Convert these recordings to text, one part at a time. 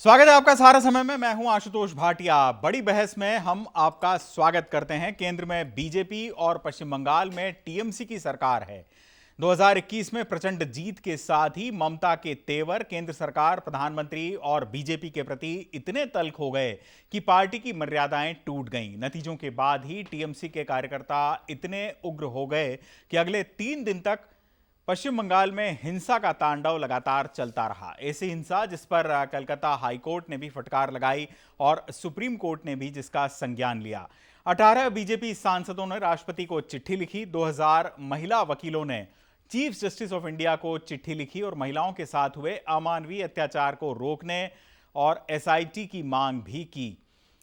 स्वागत है आपका सहारा समय में। मैं हूं आशुतोष भाटिया। बड़ी बहस में हम आपका स्वागत करते हैं। केंद्र में बीजेपी और पश्चिम बंगाल में टीएमसी की सरकार है। 2021 में प्रचंड जीत के साथ ही ममता के तेवर केंद्र सरकार, प्रधानमंत्री और बीजेपी के प्रति इतने तल्ख हो गए कि पार्टी की मर्यादाएं टूट गईं। नतीजों के बाद ही टीएमसी के कार्यकर्ता इतने उग्र हो गए कि अगले 3 दिन तक पश्चिम बंगाल में हिंसा का तांडव लगातार चलता रहा। ऐसी हिंसा जिस पर कलकत्ता हाईकोर्ट ने भी फटकार लगाई और सुप्रीम कोर्ट ने भी जिसका संज्ञान लिया। 18 बीजेपी सांसदों ने राष्ट्रपति को चिट्ठी लिखी। 2000 महिला वकीलों ने चीफ जस्टिस ऑफ इंडिया को चिट्ठी लिखी और महिलाओं के साथ हुए अमानवीय अत्याचार को रोकने और एसआईटी की मांग भी की।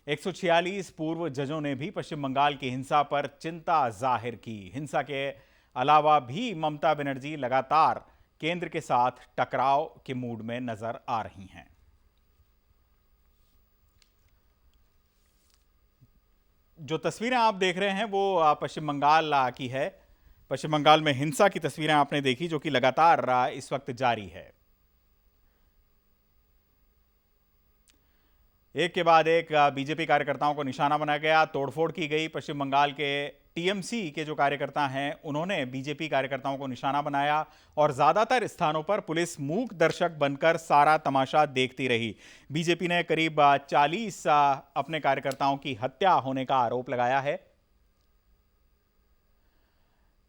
146 पूर्व जजों ने भी पश्चिम बंगाल की हिंसा पर चिंता जाहिर की। हिंसा के अलावा भी ममता बनर्जी लगातार केंद्र के साथ टकराव के मूड में नजर आ रही हैं। जो तस्वीरें आप देख रहे हैं वो पश्चिम बंगाल की है। पश्चिम बंगाल में हिंसा की तस्वीरें आपने देखी जो कि लगातार इस वक्त जारी है। एक के बाद एक बीजेपी कार्यकर्ताओं को निशाना बनाया गया, तोड़फोड़ की गई। पश्चिम बंगाल के टीएमसी के जो कार्यकर्ता हैं उन्होंने बीजेपी कार्यकर्ताओं को निशाना बनाया और ज्यादातर स्थानों पर पुलिस मूक दर्शक बनकर सारा तमाशा देखती रही। बीजेपी ने करीब 40 अपने कार्यकर्ताओं की हत्या होने का आरोप लगाया है।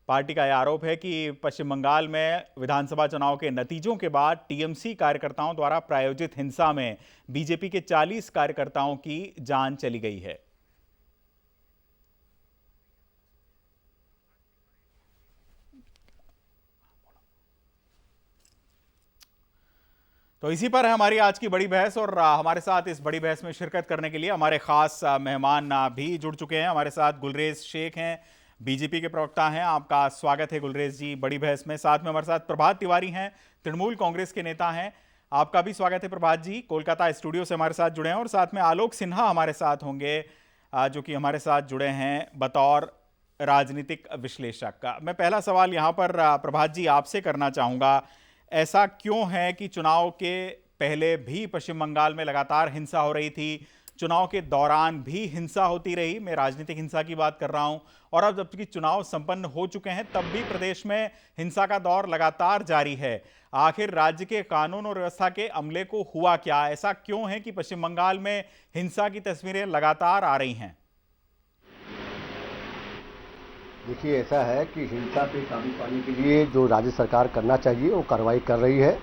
पार्टी का यह आरोप है कि पश्चिम बंगाल में विधानसभा चुनाव के नतीजों के बाद टीएमसी कार्यकर्ताओं द्वारा प्रायोजित हिंसा में बीजेपी के 40 कार्यकर्ताओं की जान चली गई है। तो इसी पर है हमारी आज की बड़ी बहस और हमारे साथ इस बड़ी बहस में शिरकत करने के लिए हमारे खास मेहमान भी जुड़ चुके हैं। हमारे साथ गुलरेज शेख हैं, बीजेपी के प्रवक्ता हैं। आपका स्वागत है गुलरेज जी बड़ी बहस में। साथ में हमारे साथ प्रभात तिवारी हैं, तृणमूल कांग्रेस के नेता हैं। आपका भी स्वागत है प्रभात जी, कोलकाता स्टूडियो से हमारे साथ जुड़े हैं। और साथ में आलोक सिन्हा हमारे साथ होंगे जो कि हमारे साथ जुड़े हैं बतौर राजनीतिक विश्लेषक। मैं पहला सवाल यहाँ पर प्रभात जी आपसे करना चाहूँगा। ऐसा क्यों है कि चुनाव के पहले भी पश्चिम बंगाल में लगातार हिंसा हो रही थी, चुनाव के दौरान भी हिंसा होती रही, मैं राजनीतिक हिंसा की बात कर रहा हूं, और अब जबकि चुनाव संपन्न हो चुके हैं तब भी प्रदेश में हिंसा का दौर लगातार जारी है। आखिर राज्य के कानून और व्यवस्था के अमले को हुआ क्या? ऐसा क्यों है कि पश्चिम बंगाल में हिंसा की तस्वीरें लगातार आ रही हैं? देखिए, ऐसा है कि हिंसा पे काबू पाने के लिए जो राज्य सरकार करना चाहिए वो कार्रवाई कर रही है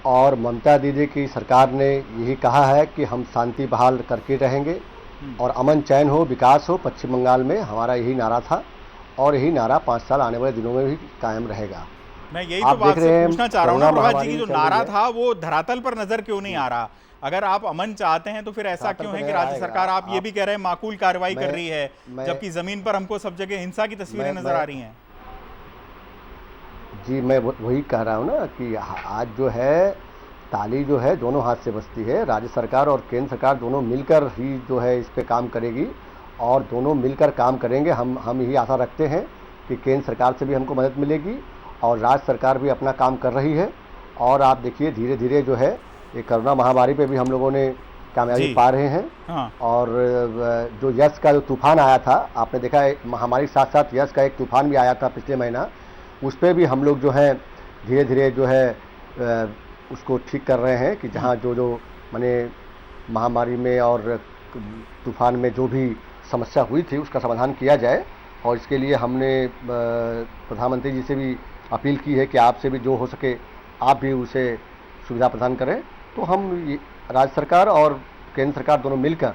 और ममता दीदी की सरकार ने यही कहा है कि हम शांति बहाल करके रहेंगे और अमन चैन हो, विकास हो पश्चिम बंगाल में। हमारा यही नारा था और यही नारा 5 साल आने वाले दिनों में भी कायम रहेगा। मैं यही तो बात से पूछना चाह रहा हूँ ना प्रभात जी की जो नारा था वो धरातल पर नजर क्यों नहीं आ रहा? अगर आप अमन चाहते हैं तो फिर ऐसा क्यों है कि राज्य सरकार, आप ये भी कह रहे हैं, माकूल कार्रवाई कर रही है, जबकि जमीन पर हमको सब जगह हिंसा की तस्वीरें नजर आ रही हैं? जी, मैं वही कह रहा हूँ ना कि आज जो है ताली जो है दोनों हाथ से बजती है। राज्य सरकार और केंद्र सरकार दोनों मिलकर ही जो है इस पे काम करेगी और दोनों मिलकर काम करेंगे। हम यही आशा रखते हैं कि केंद्र सरकार से भी हमको मदद मिलेगी और राज्य सरकार भी अपना काम कर रही है। और आप देखिए धीरे धीरे जो है ये कोरोना महामारी पे भी हम लोगों ने कामयाबी पा रहे हैं। हाँ। और जो यस का जो तूफान आया था, आपने देखा है महामारी के साथ साथ यस का एक तूफान भी आया था पिछले महीना, उस पर भी हम लोग जो है धीरे धीरे जो है उसको ठीक कर रहे हैं कि जहाँ जो माने महामारी में और तूफान में जो भी समस्या हुई थी उसका समाधान किया जाए। और इसके लिए हमने प्रधानमंत्री जी से भी अपील की है कि आपसे भी जो हो सके आप भी उसे सुविधा प्रदान करें। तो हम राज्य सरकार और केंद्र सरकार दोनों मिलकर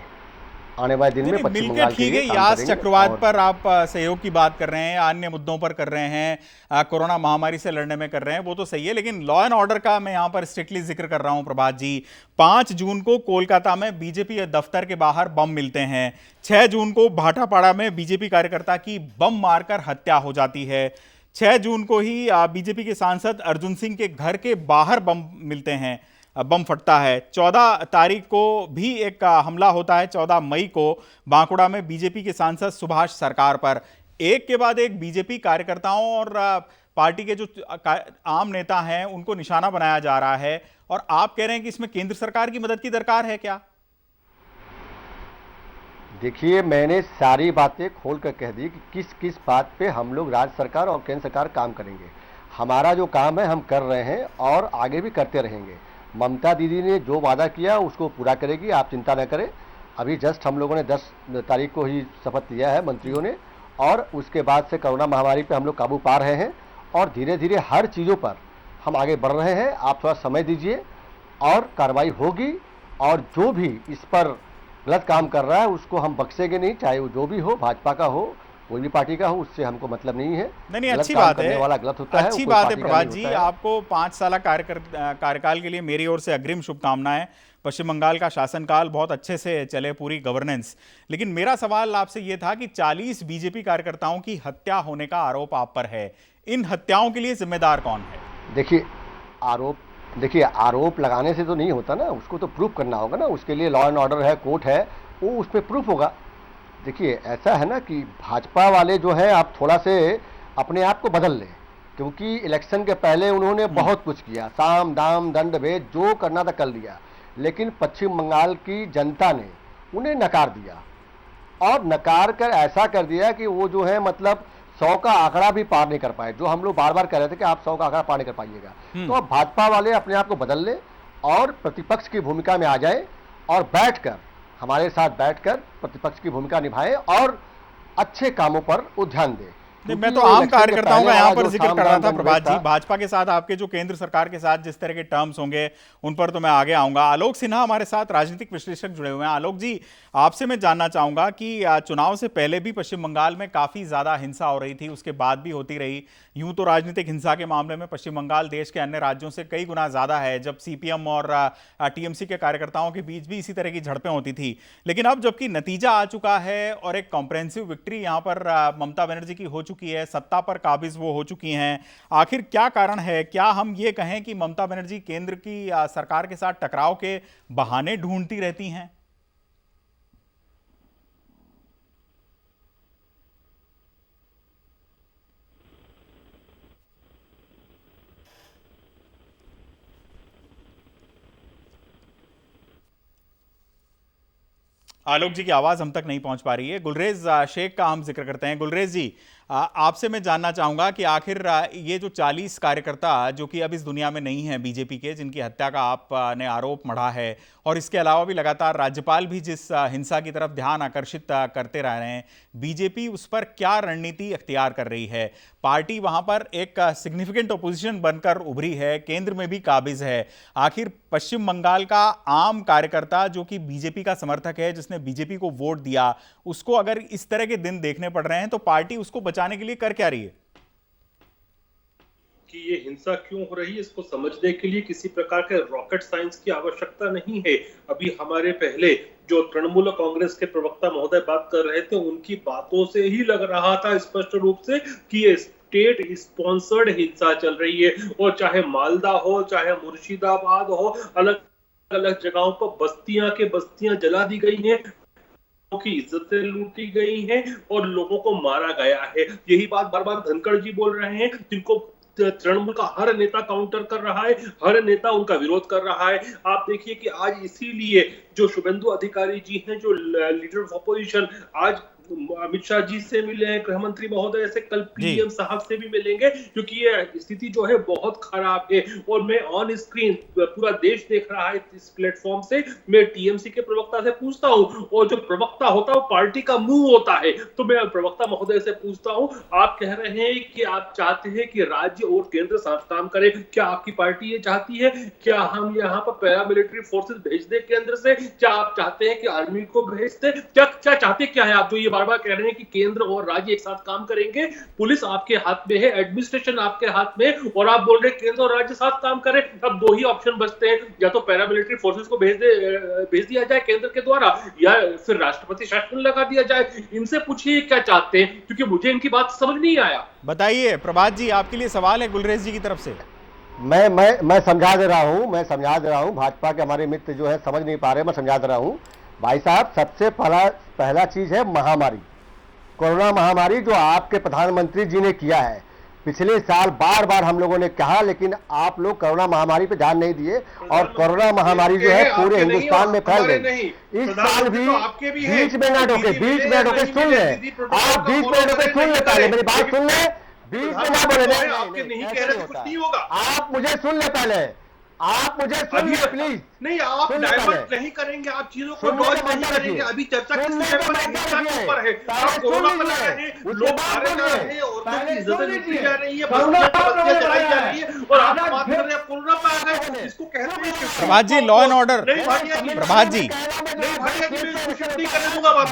आने वाले दिन में पश्चिम बंगाल ठीक है। यास चक्रवात पर आप सहयोग की बात कर रहे हैं, अन्य मुद्दों पर कर रहे हैं, कोरोना महामारी से लड़ने में कर रहे हैं, वो तो सही है, लेकिन लॉ एंड ऑर्डर का मैं यहां पर स्ट्रिक्टली जिक्र कर रहा हूं प्रभात जी। 5 जून को कोलकाता में बीजेपी दफ्तर के बाहर बम मिलते हैं। 6 जून को भाटापाड़ा में बीजेपी कार्यकर्ता की बम मारकर हत्या हो जाती है। 6 जून को ही बीजेपी के सांसद अर्जुन सिंह के घर के बाहर बम मिलते हैं, बम फटता है। 14 तारीख को भी एक हमला होता है, 14 मई को बांकुड़ा में बीजेपी के सांसद सुभाष सरकार पर। एक के बाद एक बीजेपी कार्यकर्ताओं और पार्टी के जो आम नेता हैं उनको निशाना बनाया जा रहा है और आप कह रहे हैं कि इसमें केंद्र सरकार की मदद की दरकार है क्या? देखिए, मैंने सारी बातें खोल कर कह दी कि किस किस बात पे हम लोग राज्य सरकार और केंद्र सरकार काम करेंगे। हमारा जो काम है हम कर रहे हैं और आगे भी करते रहेंगे। ममता दीदी ने जो वादा किया उसको पूरा करेगी, आप चिंता न करें। अभी जस्ट हम लोगों ने 10 तारीख को ही शपथ लिया है मंत्रियों ने, और उसके बाद से कोरोना महामारी पे हम लोग काबू पा रहे हैं और धीरे धीरे हर चीज़ों पर हम आगे बढ़ रहे हैं। आप थोड़ा समय दीजिए और कार्रवाई होगी, और जो भी इस पर गलत काम कर रहा है उसको हम बख्शेंगे नहीं, चाहे वो जो भी हो, भाजपा का हो, कोई भी पार्टी का हो, उससे हमको मतलब नहीं है। नहीं, गलत अच्छी काम बात करने है, वाला गलत होता है, अच्छी कोई बात है पार्टी का प्रभात नहीं जी। होता है। आपको 5 साल कार्यकाल के लिए मेरी ओर से अग्रिम शुभकामनाएं। पश्चिम बंगाल का शासनकाल बहुत अच्छे से चले, पूरी गवर्नेंस। लेकिन मेरा सवाल आपसे यह था कि 40 बीजेपी कार्यकर्ताओं की हत्या होने का आरोप आप पर है। इन हत्याओं के लिए जिम्मेदार कौन है? देखिए, आरोप लगाने से तो नहीं होता ना, उसको तो प्रूफ करना होगा ना। उसके लिए लॉ एंड ऑर्डर है, कोर्ट है, वो उस पर प्रूफ होगा। देखिए, ऐसा है ना कि भाजपा वाले जो है, आप थोड़ा से अपने आप को बदल लें, क्योंकि इलेक्शन के पहले उन्होंने बहुत कुछ किया, साम दाम दंड भेद जो करना था कर लिया, लेकिन पश्चिम बंगाल की जनता ने उन्हें नकार दिया, और नकार कर ऐसा कर दिया कि वो जो है मतलब 100 का आंकड़ा भी पार नहीं कर पाए। जो हम लोग बार बार कह रहे थे कि आप 100 का आंकड़ा पार नहीं कर पाइएगा। तो अब भाजपा वाले अपने आप को बदल लें और प्रतिपक्ष की भूमिका में आ जाएं, और बैठकर हमारे साथ बैठकर प्रतिपक्ष की भूमिका निभाएं और अच्छे कामों पर वो ध्यान दें। नहीं, मैं तो आम कार्यकर्ताओं का यहाँ पर जिक्र कर रहा था प्रभात जी। भाजपा के साथ आपके जो केंद्र सरकार के साथ जिस तरह के टर्म्स होंगे उन पर तो मैं आगे आऊंगा। आलोक सिन्हा हमारे साथ राजनीतिक विश्लेषक जुड़े हुए हैं। आलोक जी, आपसे मैं जानना चाहूंगा कि चुनाव से पहले भी पश्चिम बंगाल में काफी ज्यादा हिंसा हो रही थी, उसके बाद भी होती रही। यूं तो राजनीतिक हिंसा के मामले में पश्चिम बंगाल देश के अन्य राज्यों से कई गुना ज्यादा है, जब सीपीएम और टीएमसी के कार्यकर्ताओं के बीच भी इसी तरह की झड़पें होती थी। लेकिन अब जबकि नतीजा आ चुका है और एक कॉम्प्रहेंसिव विक्ट्री यहां पर ममता बनर्जी की हो चुकी है, सत्ता पर काबिज वो हो चुकी हैं, आखिर क्या कारण है? क्या हम ये कहें कि ममता बनर्जी केंद्र की सरकार के साथ टकराव के बहाने ढूंढती रहती हैं? आलोक जी की आवाज हम तक नहीं पहुंच पा रही है। गुलरेज शेख का हम जिक्र करते हैं। गुलरेज जी, आपसे मैं जानना चाहूंगा कि आखिर ये जो 40 कार्यकर्ता जो कि अब इस दुनिया में नहीं है बीजेपी के, जिनकी हत्या का आपने आरोप मढ़ा है, और इसके अलावा भी लगातार राज्यपाल भी जिस हिंसा की तरफ ध्यान आकर्षित करते रह रहे हैं, बीजेपी उस पर क्या रणनीति अख्तियार कर रही है? पार्टी वहां पर एक सिग्निफिकेंट ओपोजिशन बनकर उभरी है, केंद्र में भी काबिज है। आखिर पश्चिम बंगाल का आम कार्यकर्ता जो कि बीजेपी का समर्थक है, जिसने बीजेपी को वोट दिया, उसको अगर इस तरह के दिन देखने पड़ रहे हैं तो पार्टी उसको बचाने के लिए कर क्या रही है? कि ये हिंसा क्यों हो रही है, इसको समझने के लिए किसी प्रकार के रॉकेट साइंस की आवश्यकता नहीं है। अभी हमारे पहले जो तृणमूल कांग्रेस के प्रवक्ता महोदय बात कर रहे थे, उनकी बातों से ही लग रहा था स्पष्ट रूप से कि ये स्टेट स्पॉन्सर्ड हिंसा चल रही है। और चाहे मालदा हो, चाहे मुर्शिदाबाद हो, अलग अलग जगहों पर बस्तियां के बस्तियां जला दी गई हैं, की इज्जतें लूटी गई हैं और लोगों को मारा गया है। यही बात बार बार धनखड़ जी बोल रहे हैं, जिनको तृणमूल का हर नेता काउंटर कर रहा है, हर नेता उनका विरोध कर रहा है। आप देखिए कि आज इसीलिए जो शुभेंदु अधिकारी जी हैं, जो लीडर ऑफ अपोजिशन, आज अमित शाह जी से मिले हैं, गृह मंत्री महोदय से, कल पीएम साहब से भी मिलेंगे, क्योंकि ये स्थिति जो है बहुत खराब है। और मैं ऑन स्क्रीन, पूरा देश देख रहा है इस प्लेटफॉर्म से, मैं टीएमसी के प्रवक्ता से पूछता हूं, और जो प्रवक्ता होता है वो पार्टी का मुंह होता है, तो मैं प्रवक्ता महोदय से पूछता हूं, आप कह रहे हैं कि आप चाहते हैं कि राज्य और केंद्र साथ काम करें, क्या आपकी पार्टी ये चाहती है? क्या हम यहाँ पर पैरामिलिट्री फोर्सेस भेज दें केंद्र से? क्या आप चाहते हैं कि आर्मी को भेज दें? क्या चाहते क्या है आप? जो ये बार बार कह रहे हैं कि केंद्र और राज्य एक साथ काम करेंगे, पुलिस आपके हाथ में है, एडमिनिस्ट्रेशन आपके हाथ में, और आप बोल रहे हैं केंद्र और राज्य साथ काम करें। अब दो ही ऑप्शन बचते हैं, या तो पैरामिलिट्री फोर्सेस को भेज दिया जाए केंद्र के द्वारा, या फिर राष्ट्रपति शासन लगा दिया जाए। इनसे पूछिए क्या चाहते हैं, क्योंकि मुझे इनकी बात समझ नहीं आया। बताइए प्रभात जी, आपके लिए सवाल है गुलरेज जी की तरफ से। मैं समझा दे रहा हूं। भाजपा के हमारे मित्र जो है समझ नहीं पा रहे, मैं समझा दे रहा हूं। भाई साहब, सबसे पहला चीज है महामारी, कोरोना महामारी, जो आपके प्रधानमंत्री जी ने किया है। पिछले साल बार बार हम लोगों ने कहा, लेकिन आप लोग कोरोना महामारी पे ध्यान नहीं दिए और कोरोना महामारी जो है पूरे हिंदुस्तान में फैल गई। इस साल भी 20 मिनट होके सुन ले, आप 20 मिनट होके सुन ले, पहले मेरी बात सुन ले, 20 मिनट बोले, आपके नहीं कह रहे कुछ नहीं होगा। आप मुझे सुन ले, पहले आप मुझे सुन ले प्लीज। नहीं, आप डाइवर्ट नहीं करेंगे, आप चीजों को डॉज नहीं करेंगे। अभी चर्चा किस विषय पर है? हिंसा के ऊपर है। आप कोरोना पर लगा रहे हैं, लोग मारे जा रहे हैं, औरतों की इज्जतें लूटी जा रही है, बस्तियां चलाई जा रही है, और आप बात कर रहे हैं कोरोना पर आ गए। इसको कहते हैं प्रभात जी, लॉ एंड ऑर्डर। प्रभात जी,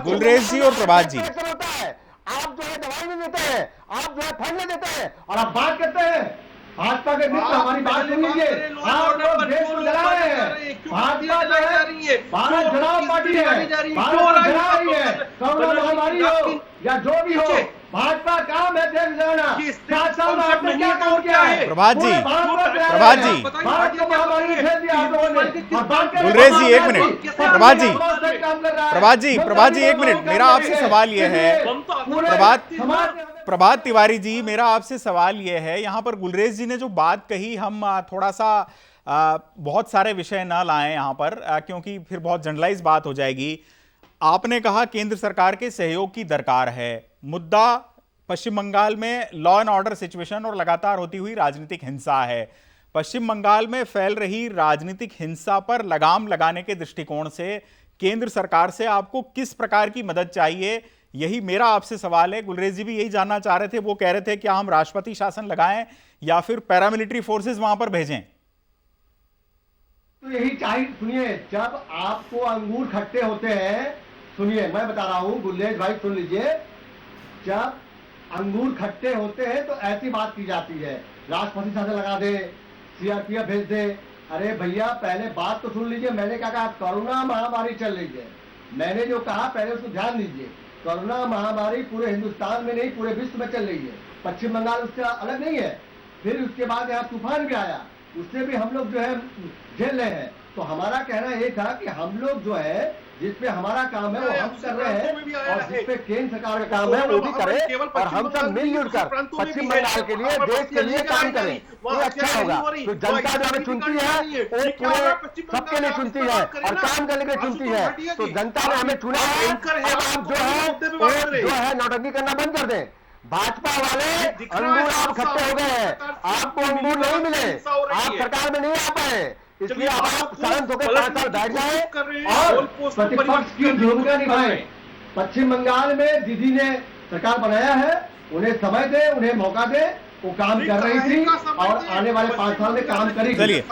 गुलरेज जी और प्रभात जी, आप जो है दवाई नहीं देते हैं, आप जो है फंड नहीं देते हैं, और आप बात करते हैं भाजपा के मित्र, हमारी बात सुन लीजिए। आप लोग देश को जला रहे हैं, भाजपा जो है भारत जनाब पार्टी है, भारत जला रही है। कोरोना महामारी हो या जो भी हो, भाजपा काम है देश जलाना। 7 साल में आपने क्या काम किया है? प्रभात जी, प्रभात जी, भारत को महामारी में फेंक दिया आप लोगों ने। गुलरेज जी एक मिनट, प्रभात जी, प्रभात जी एक मिनट, मेरा आपसे सवाल यह है, प्रभात तिवारी जी, मेरा आपसे सवाल यह है, यहां पर गुलरेज जी ने जो बात कही, हम थोड़ा सा बहुत सारे विषय ना लाएं यहां पर, क्योंकि फिर बहुत जनरलाइज बात हो जाएगी। आपने कहा केंद्र सरकार के सहयोग की दरकार है। मुद्दा पश्चिम बंगाल में लॉ एंड ऑर्डर सिचुएशन और लगातार होती हुई राजनीतिक हिंसा है। पश्चिम बंगाल में फैल रही राजनीतिक हिंसा पर लगाम लगाने के दृष्टिकोण से केंद्र सरकार से आपको किस प्रकार की मदद चाहिए, यही मेरा आपसे सवाल है। गुलरेज जी भी यही जानना चाह रहे थे, वो कह रहे थे क्या हम राष्ट्रपति शासन लगाएं या फिर पैरामिलिट्री फोर्सेस वहां पर भेजें? तो यही चाहिए। सुनिए, जब आपको अंगूर खट्टे होते हैं, सुनिए मैं बता रहा हूं, गुलरेज भाई सुन लीजिए, जब अंगूर खट्टे होते हैं तो ऐसी बात की जाती है, राष्ट्रपति शासन लगा दे, सीआरपीएफ भेज दे। अरे भैया पहले बात तो सुन लीजिए, मैंने कहा कोरोना महामारी चल रही है, मैंने जो कहा पहले उसको ध्यान दीजिए। कोरोना महामारी पूरे हिंदुस्तान में नहीं पूरे विश्व में चल रही है, पश्चिम बंगाल उससे अलग नहीं है। फिर उसके बाद यहाँ तूफान भी आया, उससे भी हम लोग जो है झेल रहे हैं। तो हमारा कहना ये था कि हम लोग जो है जिसपे हमारा काम है वो हम कर रहे हैं, और जिसपे केंद्र सरकार का काम है वो भी करें, और हम सब मिलजुल कर पश्चिम बंगाल के लिए, देश के लिए काम करें, तो अच्छा होगा। तो जनता जो हमें चुनती है वो पूरे सबके लिए चुनती है और काम करने के लिए चुनती है। तो जनता ने हमें चुना है, अब आप जो है नौटंकी करना बंद कर दें। भाजपा वाले अंगूर आप खट्टे हो गए हैं, आपको अंगूर नहीं मिले, आप सरकार में नहीं आ पाए, इसलिए आप शांत होकर 5 साल बैठ जाए और प्रतिपक्ष की भूमिका निभाएं। पश्चिम बंगाल में दीदी ने सरकार बनाया है, उन्हें समय दे, उन्हें मौका दे, वो काम कर रही थी और आने वाले 5 साल में काम करेगी। चलिए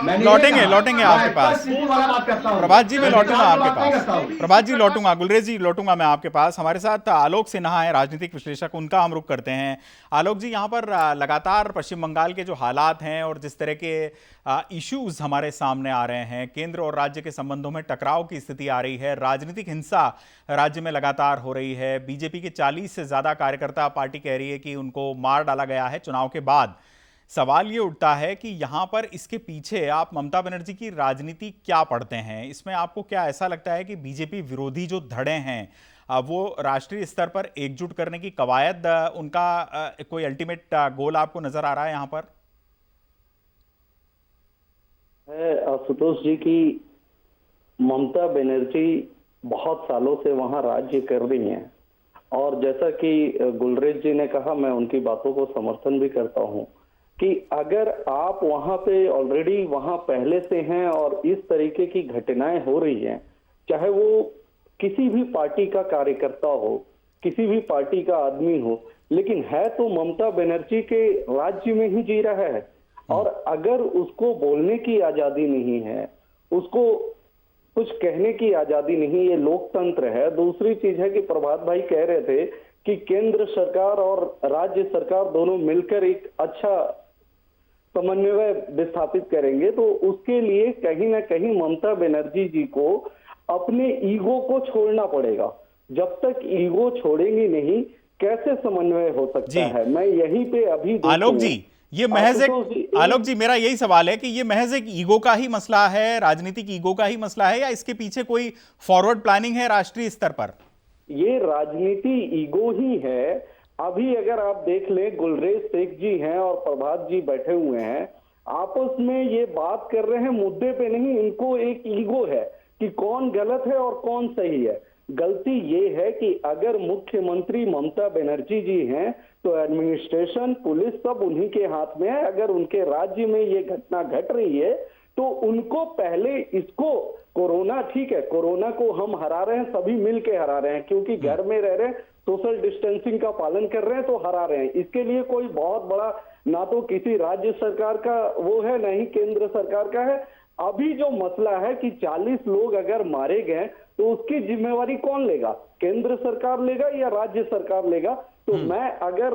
लौटेंगे आपके पास। प्रभात जी मैं लौटूंगा आपके पास, प्रभात जी लौटूंगा, गुलरेज जी लौटूंगा मैं आपके पास। हमारे साथ आलोक सिन्हा है, राजनीतिक विश्लेषक, उनका हम रुख करते हैं। आलोक जी, यहाँ पर लगातार पश्चिम बंगाल के जो हालात हैं और जिस तरह के इश्यूज हमारे सामने आ रहे हैं, केंद्र और राज्य के संबंधों में टकराव की स्थिति आ रही है, राजनीतिक हिंसा राज्य में लगातार हो रही है, बीजेपी के 40 से ज्यादा कार्यकर्ता, पार्टी कह रही है कि उनको मार डाला गया है चुनाव के बाद। सवाल ये उठता है कि यहां पर इसके पीछे आप ममता बनर्जी की राजनीति क्या पढ़ते हैं? इसमें आपको क्या ऐसा लगता है कि बीजेपी विरोधी जो धड़े हैं वो राष्ट्रीय स्तर पर एकजुट करने की कवायद, उनका कोई अल्टीमेट गोल आपको नजर आ रहा है यहां पर? आशुतोष जी की ममता बनर्जी बहुत सालों से वहां राज्य कर रही हैं, और जैसा कि गुलरेज जी ने कहा, मैं उनकी बातों को समर्थन भी करता हूं कि अगर आप वहां पे ऑलरेडी वहां पहले से हैं और इस तरीके की घटनाएं हो रही हैं, चाहे वो किसी भी पार्टी का कार्यकर्ता हो, किसी भी पार्टी का आदमी हो, लेकिन है तो ममता बनर्जी के राज्य में ही जी रहा है, और अगर उसको बोलने की आजादी नहीं है, उसको कुछ कहने की आजादी नहीं, ये लोकतंत्र है। दूसरी चीज है कि प्रभात भाई कह रहे थे कि केंद्र सरकार और राज्य सरकार दोनों मिलकर एक अच्छा समन्वय विस्थापित करेंगे, तो उसके लिए कहीं ना कहीं ममता बनर्जी जी को अपने ईगो को छोड़ना पड़ेगा। जब तक ईगो छोड़ेंगी नहीं, कैसे समन्वय हो सकता है? मैं यहीं पे अभी आलोक जी, ये महज एक, आलोक जी मेरा यही सवाल है कि ये महज एक ईगो का ही मसला है, राजनीतिक ईगो का ही मसला है, या इसके पीछे कोई फॉरवर्ड प्लानिंग है राष्ट्रीय स्तर पर? ये राजनीति ईगो ही है, अभी अगर आप देख लें, गुलरेज शेख जी हैं और प्रभात जी बैठे हुए हैं, आपस में ये बात कर रहे हैं मुद्दे पे नहीं। इनको एक ईगो है कि कौन गलत है और कौन सही है। गलती ये है कि अगर मुख्यमंत्री ममता बनर्जी जी हैं तो एडमिनिस्ट्रेशन, पुलिस सब उन्हीं के हाथ में है। अगर उनके राज्य में ये घटना घट रही है तो उनको पहले इसको, कोरोना ठीक है, कोरोना को हम हरा रहे हैं, सभी मिल के हरा रहे हैं, क्योंकि घर में रह रहे हैं, सोशल डिस्टेंसिंग का पालन कर रहे हैं तो हरा रहे हैं। इसके लिए कोई बहुत बड़ा ना तो किसी राज्य सरकार का वो है, ना ही केंद्र सरकार का है। अभी जो मसला है कि 40 लोग अगर मारे गए तो उसकी जिम्मेवारी कौन लेगा? केंद्र सरकार लेगा या राज्य सरकार लेगा? तो मैं अगर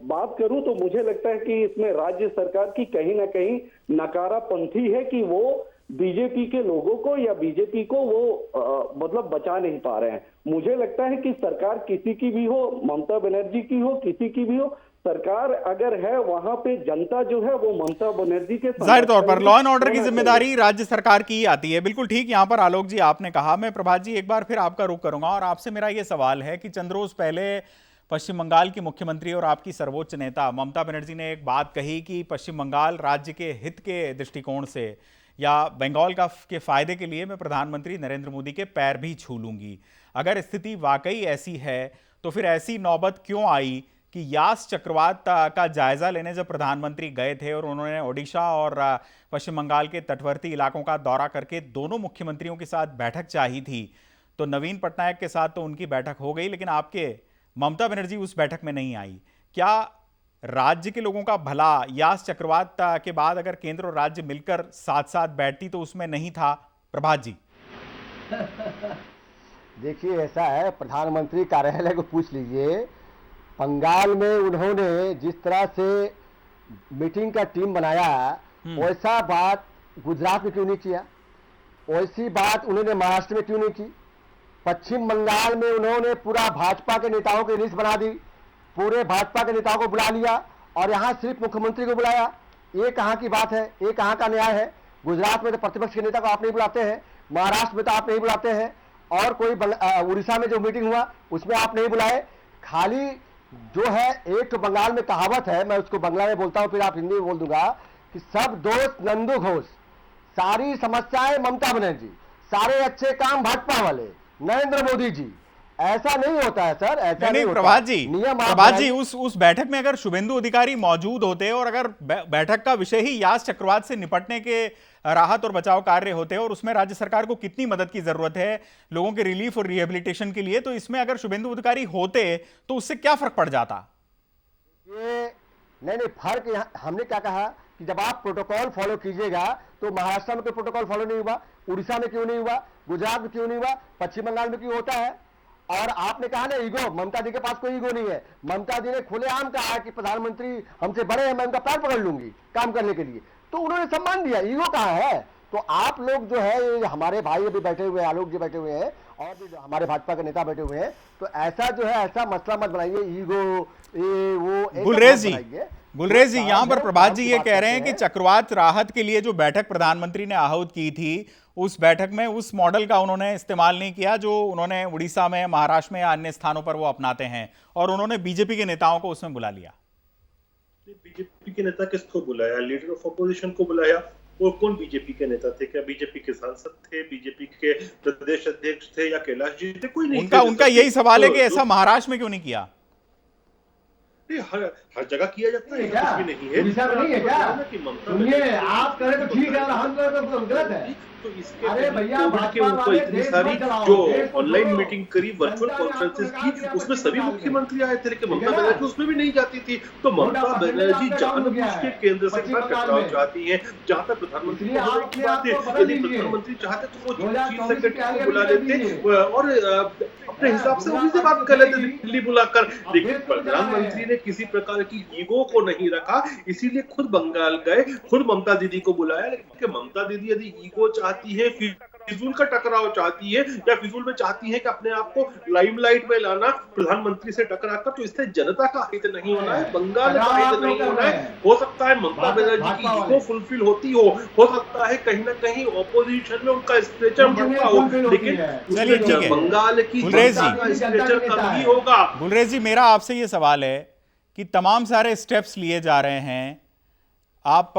बात करूं तो मुझे लगता है कि इसमें राज्य सरकार की कहीं ना कहीं नकारापंथी है कि वो बीजेपी के लोगों को या बीजेपी को वो मतलब बचा नहीं पा रहे हैं। मुझे लगता है कि सरकार किसी की भी हो, ममता बनर्जी की हो, किसी की भी हो, सरकार अगर है वहां पे जनता जो है वो ममता बनर्जी के जाहिर तौर पर लॉ एंड ऑर्डर की जिम्मेदारी राज्य सरकार की ही आती है। बिल्कुल ठीक, यहां पर आलोक जी आपने कहा। मैं प्रभात जी एक बार फिर आपका रुख करूंगा और आपसे मेरा यह सवाल है कि चंद रोज पहले पश्चिम बंगाल की मुख्यमंत्री और आपकी सर्वोच्च नेता ममता बनर्जी ने एक बात कही कि पश्चिम बंगाल राज्य के हित के दृष्टिकोण से या बंगाल के फायदे के लिए मैं प्रधानमंत्री नरेंद्र मोदी के पैर भी छू लूंगी। अगर स्थिति वाकई ऐसी है तो फिर ऐसी नौबत क्यों आई कि यास चक्रवात का जायजा लेने जब प्रधानमंत्री गए थे और उन्होंने ओडिशा और पश्चिम बंगाल के तटवर्ती इलाकों का दौरा करके दोनों मुख्यमंत्रियों के साथ बैठक चाही थी, तो नवीन पटनायक के साथ तो उनकी बैठक हो गई, लेकिन आपके ममता बनर्जी उस बैठक में नहीं आई। क्या राज्य के लोगों का भला यास चक्रवात के बाद अगर केंद्र और राज्य मिलकर साथ साथ बैठती तो उसमें नहीं था? प्रभात जी देखिए, ऐसा है, प्रधानमंत्री कार्यालय को पूछ लीजिए, बंगाल में उन्होंने जिस तरह से मीटिंग का टीम बनाया वैसा बात गुजरात में क्यों नहीं किया? वैसी बात उन्होंने महाराष्ट्र में क्यों नहीं की? पश्चिम बंगाल में उन्होंने पूरा भाजपा के नेताओं की लिस्ट बना दी, पूरे भाजपा के नेताओं को बुला लिया और यहां सिर्फ मुख्यमंत्री को बुलाया। ये कहां की बात है? ये कहां का न्याय है? गुजरात में तो प्रतिपक्ष के नेता को आप नहीं बुलाते हैं, महाराष्ट्र में तो आप नहीं बुलाते हैं, और कोई उड़ीसा में जो मीटिंग हुआ उसमें आप नहीं बुलाए। खाली जो है एक तो बंगाल में कहावत है, मैं उसको बंगला में बोलता हूं फिर आप हिंदी में बोल दूंगा, कि सब दोस्त नंदू घोष, सारी समस्याएं ममता बनर्जी, सारे अच्छे काम भाजपा वाले, नरेंद्र मोदी जी। ऐसा नहीं होता है सर, ऐसा नहीं प्रभात जी उस बैठक में अगर शुभेंदु अधिकारी मौजूद होते और अगर बैठक का विषय ही यास चक्रवात से निपटने के राहत और बचाव कार्य होते और उसमें राज्य सरकार को कितनी मदद की जरूरत है लोगों के रिलीफ और रिहेबिलिटेशन के लिए, तो इसमें अगर शुभेंदु अधिकारी होते तो उससे क्या फर्क पड़ जाता? ये नहीं फर्क हमने क्या कहा कि जब आप प्रोटोकॉल फॉलो कीजिएगा तो महाराष्ट्र में कोई प्रोटोकॉल फॉलो नहीं हुआ, उड़ीसा में क्यों नहीं हुआ, गुजरात में क्यों नहीं हुआ, पश्चिम बंगाल में क्यों होता है? और आपने कहा ना ईगो, ममता जी के पास कोई ईगो नहीं है। ममता जी ने खुलेआम कहा कि प्रधानमंत्री हमसे बड़े हैं, मैं उनका पैर पकड़ लूंगी काम करने के लिए, तो उन्होंने सम्मान दिया। ईगो कहाँ है? तो आप लोग जो है, ये हमारे भाई अभी बैठे हुए हैं, आलोक जी बैठे हुए हैं और भी जो हमारे भाजपा के नेता बैठे हुए हैं, तो ऐसा जो है ऐसा मसला मत बनाइए, ईगो ये वो। गुलरेज जी यहां पर प्रभात जी ये कह रहे हैं कि चक्रवात राहत के लिए जो बैठक प्रधानमंत्री ने आहूत की थी, उस बैठक में उस मॉडल का उन्होंने इस्तेमाल नहीं किया जो उन्होंने उड़ीसा में, महाराष्ट्र में या अन्य स्थानों पर वो अपनाते हैं, और उन्होंने बीजेपी के नेताओं को उसमें बुला लिया। बीजेपी के नेता किसको बुलाया? लीडर ऑफ अपोजिशन को बुलाया। और कौन बीजेपी के नेता थे? क्या बीजेपी के सांसद थे, बीजेपी के प्रदेश अध्यक्ष थे या कैलाश जी थे? कोई नहीं। उनका यही सवाल है कि ऐसा महाराष्ट्र में क्यों नहीं किया? हर जगह किया जाता है, कुछ भी नहीं है। उड़ीसा में नहीं है क्या? सुनिए, आप करें तो ठीक है और हम करें तो गलत है। तो इसके कोविड के ऊपर इतनी सारी जो ऑनलाइन मीटिंग करी, वर्चुअल कॉन्फ्रेंसेस की, उसमें सभी मुख्यमंत्री आए थे, लेकिन ममता बनर्जी उसमें भी नहीं जाती थी। तो ममता बनर्जी जानबूझ के केंद्र से टकराव चाहती है। जहां तक प्रधानमंत्री की बात है, यदि प्रधानमंत्री चाहते तो वो चीफ सेक्रेटरी को बुला लेते और अपने हिसाब से उन्हीं से बात कर लेते दिल्ली बुलाकर। लेकिन प्रधानमंत्री ने किसी प्रकार की ईगो को नहीं रखा, इसीलिए खुद बंगाल गए, खुद ममता दीदी को बुलाया। लेकिन ममता दीदी यदि ईगो चाहती है फिर फिजूल का टकराव चाहती है या फिजूल में चाहती है कि अपने आप को लाइमलाइट में लाना प्रधानमंत्री से टकराकर, तो इससे जनता का हित नहीं होना है, बंगाल का हित नहीं होना है। हो सकता है ममता बनर्जी की ईगो फुलफिल होती हो सकता है कहीं ना कहीं ऑपोजिशन में उनका स्ट्रेचर बढ़ता हो, लेकिन बंगाल की जनता का स्ट्रेचर कम ही होगा। गुलरेज जी, मेरा आपसे ये सवाल है कि तमाम सारे स्टेप्स लिए जा रहे हैं, आप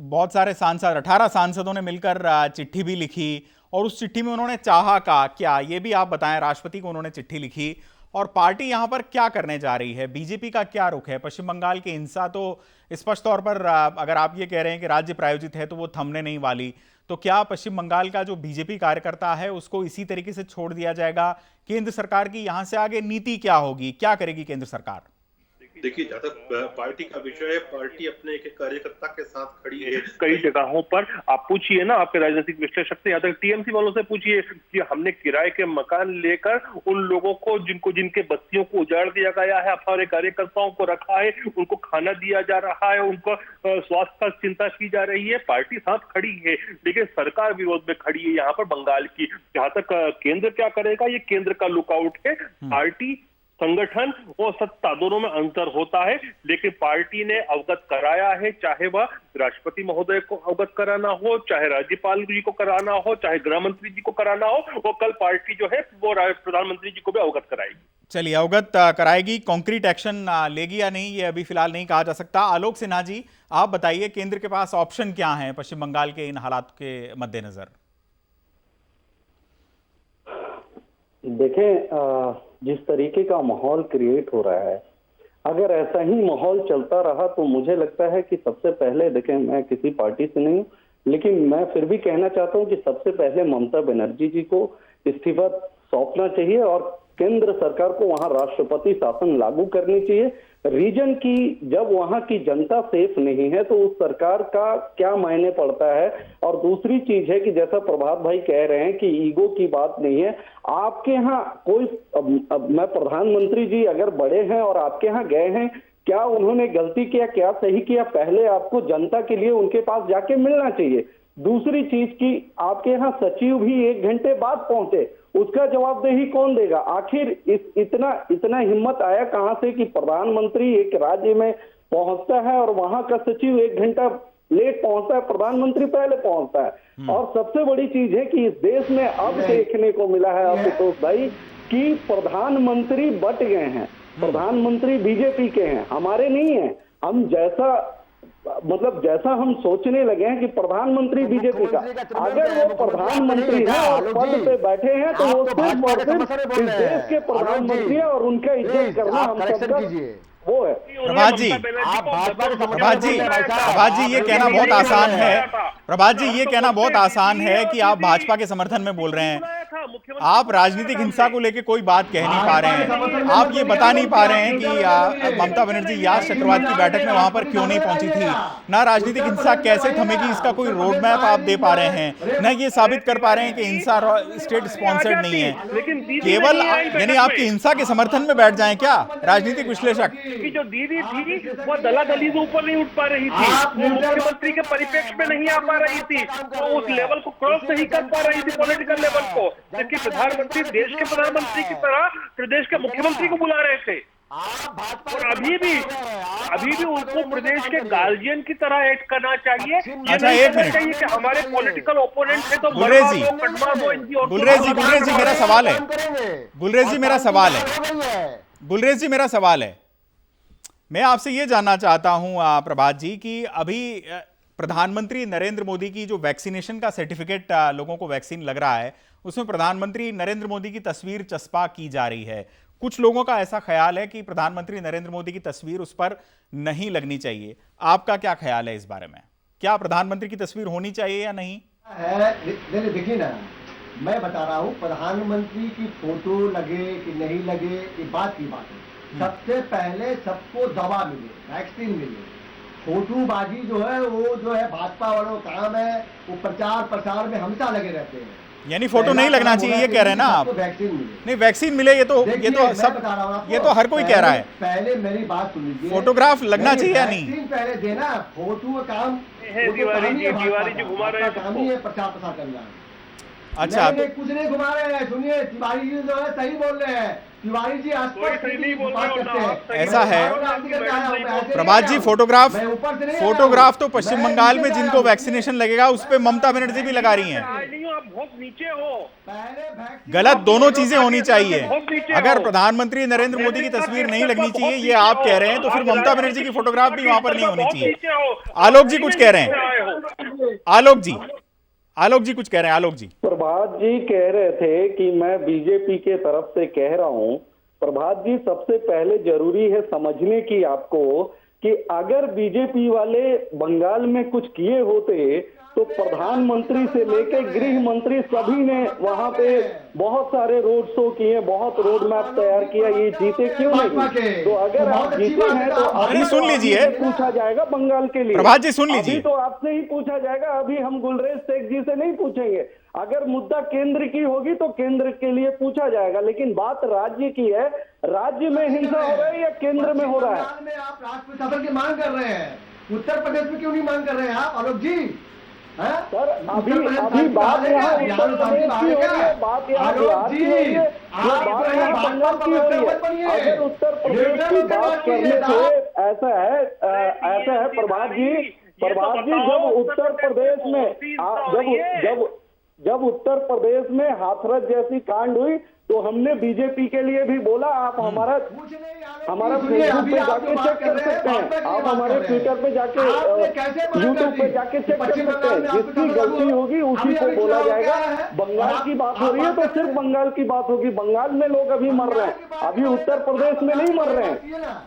बहुत सारे सांसद 18 सांसदों ने मिलकर चिट्ठी भी लिखी और उस चिट्ठी में उन्होंने चाहा का क्या, ये भी आप बताएं। राष्ट्रपति को उन्होंने चिट्ठी लिखी और पार्टी यहां पर क्या करने जा रही है, बीजेपी का क्या रुख है? पश्चिम बंगाल की हिंसा तो स्पष्ट तौर पर अगर आप ये कह रहे हैं कि राज्य प्रायोजित है तो वो थमने नहीं वाली, तो क्या पश्चिम बंगाल का जो बीजेपी कार्यकर्ता है उसको इसी तरीके से छोड़ दिया जाएगा? केंद्र सरकार की यहां से आगे नीति क्या होगी, क्या करेगी केंद्र सरकार? देखिए, जहाँ तक पार्टी का विषय है, पार्टी अपने एक कार्यकर्ता के साथ खड़ी है। कई जगहों पर आप पूछिए ना, आपके राजनीतिक विश्लेषक से, यहाँ तक टीएमसी वालों से पूछिए कि हमने किराए के मकान लेकर उन लोगों को जिनके बस्तियों को उजाड़ दिया गया है, हमारे कार्यकर्ताओं को रखा है, उनको खाना दिया जा रहा है, उनको स्वास्थ्य का चिंता की जा रही है। पार्टी साथ खड़ी है, लेकिन सरकार विरोध में खड़ी है यहाँ पर बंगाल की। जहाँ तक केंद्र क्या करेगा, ये केंद्र का लुकआउट है। पार्टी, संगठन और सत्ता दोनों में अंतर होता है, लेकिन पार्टी ने अवगत कराया है, चाहे वह राष्ट्रपति महोदय को अवगत कराना हो, चाहे राज्यपाल जी को कराना हो, चाहे गृह मंत्री जी को कराना हो, वो कल पार्टी जो है वो प्रधानमंत्री जी को भी अवगत कराएगी। चलिए, अवगत कराएगी। कॉन्क्रीट एक्शन लेगी या नहीं, ये अभी फिलहाल नहीं कहा जा सकता। आलोक सिन्हा जी, आप बताइए, केंद्र के पास ऑप्शन क्या है पश्चिम बंगाल के इन हालात के मद्देनजर? देखें, जिस तरीके का माहौल क्रिएट हो रहा है, अगर ऐसा ही माहौल चलता रहा तो मुझे लगता है कि सबसे पहले, देखें, मैं किसी पार्टी से नहीं हूं, लेकिन मैं फिर भी कहना चाहता हूं कि सबसे पहले ममता बनर्जी जी को इस्तीफा सौंपना चाहिए और केंद्र सरकार को वहां राष्ट्रपति शासन लागू करनी चाहिए। रीजन की जब वहां की जनता सेफ नहीं है तो उस सरकार का क्या मायने पड़ता है। और दूसरी चीज है कि जैसा प्रभात भाई कह रहे हैं कि ईगो की बात नहीं है, आपके यहाँ कोई मैं प्रधानमंत्री जी अगर बड़े हैं और आपके यहाँ गए हैं, क्या उन्होंने गलती किया, क्या सही किया, पहले आपको जनता के लिए उनके पास जाके मिलना चाहिए। दूसरी चीज की आपके यहाँ सचिव भी 1 घंटे बाद पहुंचे, उसका जवाबदेही कौन देगा? आखिर इतना हिम्मत आया कहां से कि प्रधानमंत्री एक राज्य में पहुंचता है और वहां का सचिव 1 घंटा लेट पहुंचता है, प्रधानमंत्री पहले पहुंचता है। और सबसे बड़ी चीज है कि इस देश में अब देखने को मिला है आशुतोष भाई कि प्रधानमंत्री बट गए हैं। प्रधानमंत्री बीजेपी के हैं, हमारे नहीं है। हम जैसा हम सोचने लगे हैं कि प्रधानमंत्री बीजेपी का, अगर वो प्रधानमंत्री है और पद पे बैठे हैं तो वो सिर्फ और सिर्फ इस देश के प्रधानमंत्री है और उनका इज्जत करना हम सबका वो है। प्रभात जी, ये कहना बहुत आसान है। प्रभात जी, ये कहना बहुत आसान है कि आप भाजपा के समर्थन में बोल रहे हैं, आप राजनीतिक हिंसा को लेकर कोई बात कह नहीं पा रहे हैं, आप ये बता नहीं पा रहे हैं कि ममता बनर्जी यास चक्रवात की बैठक में वहां पर क्यों नहीं पहुंची थी, ना राजनीतिक हिंसा कैसे थमेगी इसका कोई रोड मैप आप दे पा रहे हैं, न ये साबित कर पा रहे हैं कि हिंसा स्टेट स्पॉन्सर्ड नहीं है। केवल यानी आपकी हिंसा के समर्थन में बैठ जाएं क्या राजनीतिक विश्लेषक? की जो दीदी थी वो दलादली से ऊपर नहीं उठ पा रही थी, वो मुख्यमंत्री के परिप्रेक्ष्य में नहीं आ पा रही थी, तो उस लेवल को क्रॉस नहीं कर पा रही थी, पॉलिटिकल लेवल को। जबकि प्रधानमंत्री देश के प्रधानमंत्री की तरह प्रदेश के मुख्यमंत्री को बुला रहे थे और अभी भी उनको प्रदेश के गार्जियन की तरह एक्ट करना चाहिए। अच्छा, एक मिनट चाहिए कि हमारे पॉलिटिकल ओपोनेंट है तो गुलरेज जी मेरा सवाल है, गुलरेज जी मेरा सवाल है, मैं आपसे ये जानना चाहता हूं प्रभात जी कि अभी प्रधानमंत्री नरेंद्र मोदी की जो वैक्सीनेशन का सर्टिफिकेट लोगों को वैक्सीन लग रहा है उसमें प्रधानमंत्री नरेंद्र मोदी की तस्वीर चस्पा की जा रही है। कुछ लोगों का ऐसा ख्याल है कि प्रधानमंत्री नरेंद्र मोदी की तस्वीर उस पर नहीं लगनी चाहिए, आपका क्या ख्याल है इस बारे में? क्या प्रधानमंत्री की तस्वीर होनी चाहिए या नहीं? देखिए ना, मैं बता रहा हूँ, प्रधानमंत्री की फोटो लगे कि नहीं लगे ये बात की बात है। सबसे पहले सबको दवा मिले, वैक्सीन मिले। फोटोबाजी जो है भाजपा वालों का काम है, वो प्रचार प्रसार में हमेशा लगे रहते हैं। यानी फोटो नहीं लगना चाहिए ये कह रहे हैं ना आप? वैक्सीन मिले, नहीं वैक्सीन मिले, ये तो सब, ये तो हर कोई कह रहा है। पहले मेरी बात सुन लीजिए, फोटोग्राफ लगना चाहिए या नहीं? वैक्सीन पहले देना, फोटो का काम तिवारी जी घुमा रहे हैं, काम ही है प्रचार प्रसार करना। अच्छा, नहीं, कुछ नहीं घुमा रहे हैं। सुनिए, तिवारी जी जो है सही बोल रहे हैं। तिवारी जी कोई स्पष्ट सही नहीं बोल बात रहे हो करते ना, हैं। आप सही ऐसा बोल रहे है। हो ना, आपकी मैडम सही बोल रही है। प्रभात जी, फोटोग्राफ मैं ऊपर से नहीं आ रहा फोटोग्राफ हूं। तो पश्चिम मैं बंगाल नीचे में से आ जिनको रहा हूं। वैक्सीनेशन लगेगा उस पे ममता बनर्जी भी लगा रही हैं। आए नहीं हो, आप बहुत नीचे हो। पहले वैक्सीन गलत दोनों चीजें होनी बहुत चाहिए। नीचे अगर हो। प्रधानमंत्री नरेंद्र मोदी की तस्वीर नहीं लगनी चाहिए, ये आप कह रहे हैं, तो फिर ममता बनर्जी की फोटोग्राफ भी वहां पर नहीं होनी चाहिए। आलोक जी कुछ कह रहे हैं। आलोक जी कुछ कह रहे हैं। आलोक जी, प्रभात जी कह रहे थे कि मैं बीजेपी के तरफ से कह रहा हूं। प्रभात जी, सबसे पहले जरूरी है समझने की आपको कि अगर बीजेपी वाले बंगाल में कुछ किए होते तो प्रधानमंत्री से लेकर गृह मंत्री सभी ने वहां पे बहुत सारे रोड शो किए, बहुत रोड मैप तैयार किया। ये जीते क्यों नहीं? तो अगर आप जीते हैं तो अभी सुन लीजिए, पूछा जाएगा बंगाल के लिए। प्रभात जी सुन लीजिए, अभी तो आपसे ही पूछा जाएगा। अभी हम गुलरेज शेख जी से नहीं पूछेंगे। अगर मुद्दा केंद्र की होगी तो केंद्र के लिए पूछा जाएगा, लेकिन बात राज्य की है। राज्य में हिंसा हो रहा है या केंद्र में हो रहा है? बंगाल में आप राष्ट्रीय शासन की मांग कर रहे हैं, उत्तर प्रदेश में क्यों नहीं मांग कर रहे हैं आप, आलोक जी? सर, अभी बात यहाँ उत्तर प्रदेश की हो रही है, बात यहाँ बिहार की हो रही है, जो बात यहाँ बंगाल की हो रही है। अगर उत्तर प्रदेश की बात करने से ऐसा है प्रभात जी, जब उत्तर प्रदेश में जब उत्तर प्रदेश में हाथरस जैसी कांड हुई तो हमने बीजेपी के लिए भी बोला। आप हमारा फेसबुक पे जाके चेक कर सकते हैं, आप हमारे ट्विटर पे जाके, यूट्यूब पे जाके चेक कर सकते हैं। जिसकी गलती होगी उसी को बोला जाएगा। बंगाल की बात हो रही है तो सिर्फ बंगाल की बात होगी। बंगाल में लोग अभी मर रहे हैं, अभी उत्तर प्रदेश में नहीं मर रहे हैं।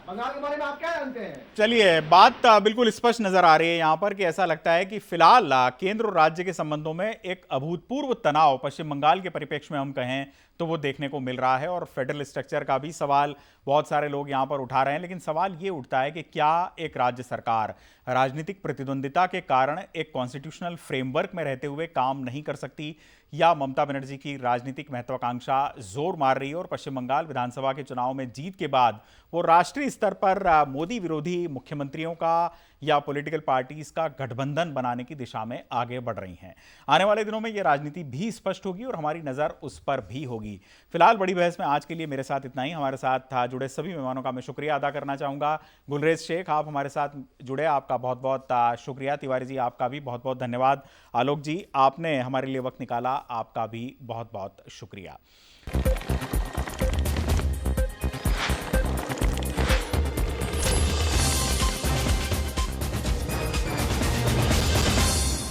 बंगाल के बारे में आप क्या जानते हैं? चलिए, बात बिल्कुल स्पष्ट नजर आ रही है यहाँ पर कि ऐसा लगता है कि फिलहाल केंद्र और राज्य के संबंधों में एक अभूतपूर्व तनाव पश्चिम बंगाल के परिप्रेक्ष्य में हम कहें तो वो देखने को मिल रहा है। और फेडरल स्ट्रक्चर का भी सवाल बहुत सारे लोग यहाँ पर उठा रहे हैं, लेकिन सवाल ये उठता है कि क्या एक राज्य सरकार राजनीतिक प्रतिद्वंदिता के कारण एक कॉन्स्टिट्यूशनल फ्रेमवर्क में रहते हुए काम नहीं कर सकती, या ममता बनर्जी की राजनीतिक महत्वाकांक्षा जोर मार रही है और पश्चिम बंगाल विधानसभा के चुनाव में जीत के बाद वो राष्ट्रीय स्तर पर मोदी विरोधी मुख्यमंत्रियों का या पॉलिटिकल पार्टीज का गठबंधन बनाने की दिशा में आगे बढ़ रही हैं। आने वाले दिनों में ये राजनीति भी स्पष्ट होगी और हमारी नज़र उस पर भी होगी। फिलहाल बड़ी बहस में आज के लिए मेरे साथ इतना ही। हमारे साथ जुड़े सभी मेहमानों का मैं शुक्रिया अदा करना चाहूँगा। गुलरेज शेख, आप हमारे साथ जुड़े, आपका बहुत बहुत शुक्रिया। तिवारी जी, आपका भी बहुत बहुत धन्यवाद। आलोक जी, आपने हमारे लिए वक्त निकाला, आपका भी बहुत बहुत शुक्रिया।